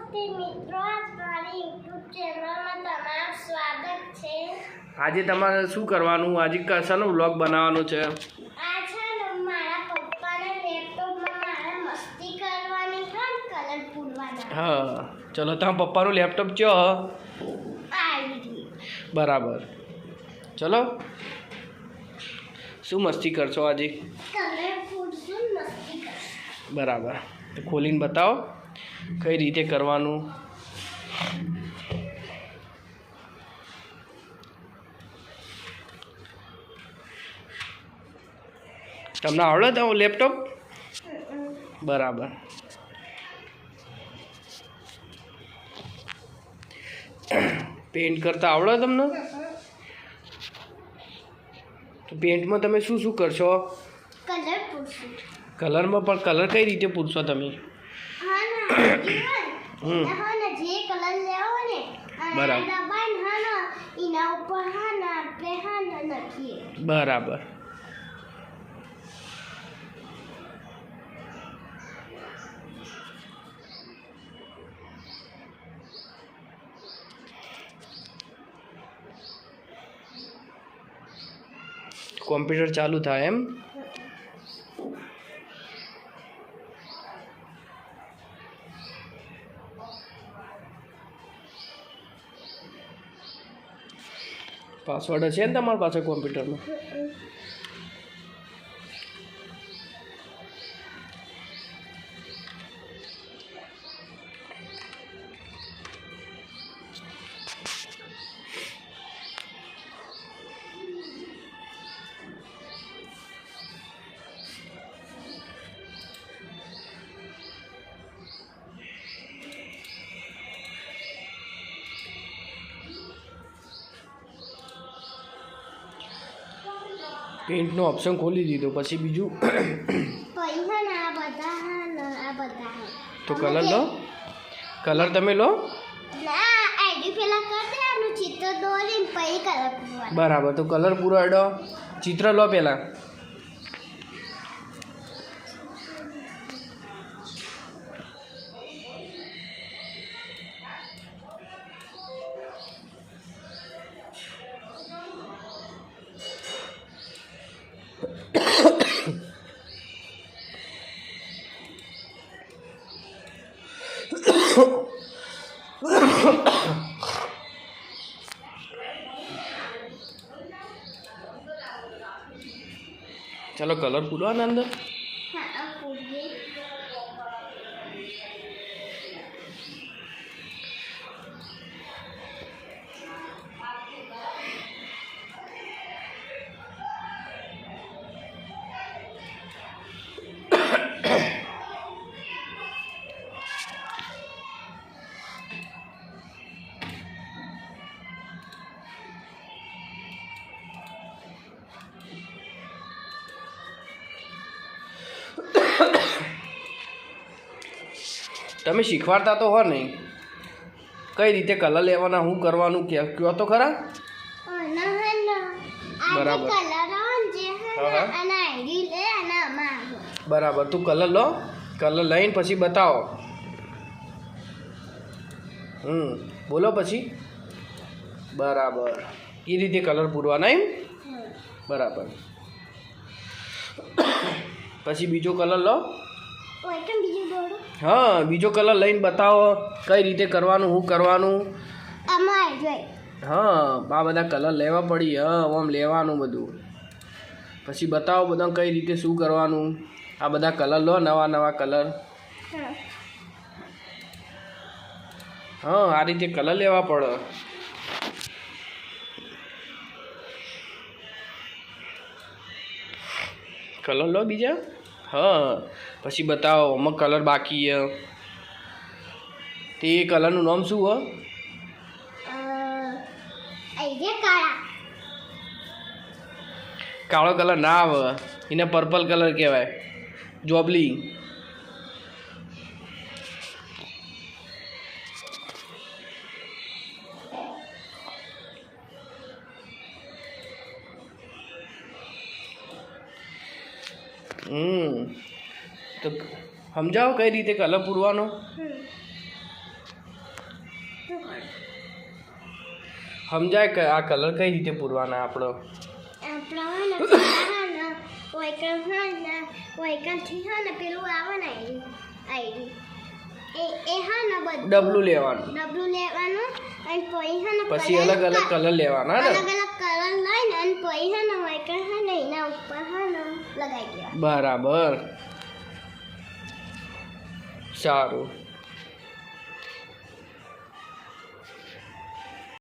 નમસ્તે મિત્રો, મારી યુટ્યુબ ચેનલમાં તમારું સ્વાગત છે। આજે તમારે શું કરવાનું? આજે કશાનો વ્લોગ બનાવવાનો છે? આ છે ને મારા પપ્પાના લેપટોપમાં મારે મસ્તી કરવાની છે, કલર પૂરવાના। હા, ચલો તમારા પપ્પાનું લેપટોપ ચો આવી બરાબર। ચલો શું મસ્તી કરશો આજે? કલર પૂરશું, મસ્તી કરશું। બરાબર, તો ખોલીને બતાવો કઈ રીતે કરવાનું। તમને આવડે તો લેપટોપ? બરાબર, પેઇન્ટ કરતા આવડે તમને? તો પેઇન્ટમાં તમે શું શું કરશો? કલર પૂરશું। કલરમાં પણ કલર કઈ રીતે પૂરશો તમે? હા ના હા ના જે કલર લેવો ને બરાબર દબાઈ હા ના એના ઉપર હા ના આપણે હા ના નાખીએ। બરાબર, કોમ્પ્યુટર ચાલુ થાય એમ? પાસવર્ડ છે ને તમારી પાસે કોમ્પ્યુટરનો? પેઇન્ટનો ઓપ્શન ખોલી દીધો, પછી બીજું પૈસા ના આ બધા હા ના આ બધા હા તો કલર લો, કલર તમે લો। ના આઈડી પેલા કરી દેવાનું ચિત્ર દોરીને પછી કલર પૂરવાનું। બરાબર, તો કલર પૂરો અડો, ચિત્ર લો પહેલાં। ચલો કલર પૂરવાના અંદર। હા આ પૂરીએ તમે શીખવાડતા તો હો નહીં, કઈ રીતે કલર લેવાના, શું કરવાનું કહો તો ખરા। ના હા ના આ બરાબર કલર આવે જે હા હા ના આના આઈડી લે અને આમાં બરાબર, તું કલર લો, કલર લઈને પછી બતાવો। બોલો પછી। બરાબર, એ રીતે કલર પૂરવાના એમ? બરાબર, પછી બીજો કલર લો। ઓય કેમ બીજું દોડો હા, બીજો કલર લઈને બતાવો કઈ રીતે કરવાનું, શું કરવાનું। આમાં આવી જાય હા, આ બધા કલર લેવા પડી, હા આમ લેવાનું બધું, પછી બતાવો બધા કઈ રીતે શું કરવાનું। આ બધા કલર લો, નવા નવા કલર। હા, આ રીતે કલર લેવા પડે। કલર લો બીજા, હા પછી બતાવો આમાં કલર બાકી છે તે કલરનું નામ શું હો? આઈડિયા કાળા કાળો કલર ના આવે, એને પર્પલ કલર કહેવાય, જોબલી। તો સમજાવો કઈ રીતે કલર પૂરવાનો. સમજાય કે આ કલર કઈ રીતે પૂરવાના આપણો? આપણા હે ને વૈકલ્પથી હે ને પેલું આવે ને આઈડી એ હા ને બધું ડબલું લેવાનું, ડબલું લેવાનું અને પછી હે ને પછી અલગ અલગ કલર લેવાના ને. અલગ અલગ કલર લઈને અને પછી હે ને વૈકલ્પ હે ને એના ઉપર હે ને લગાવી દેવા. બરાબર, સારું.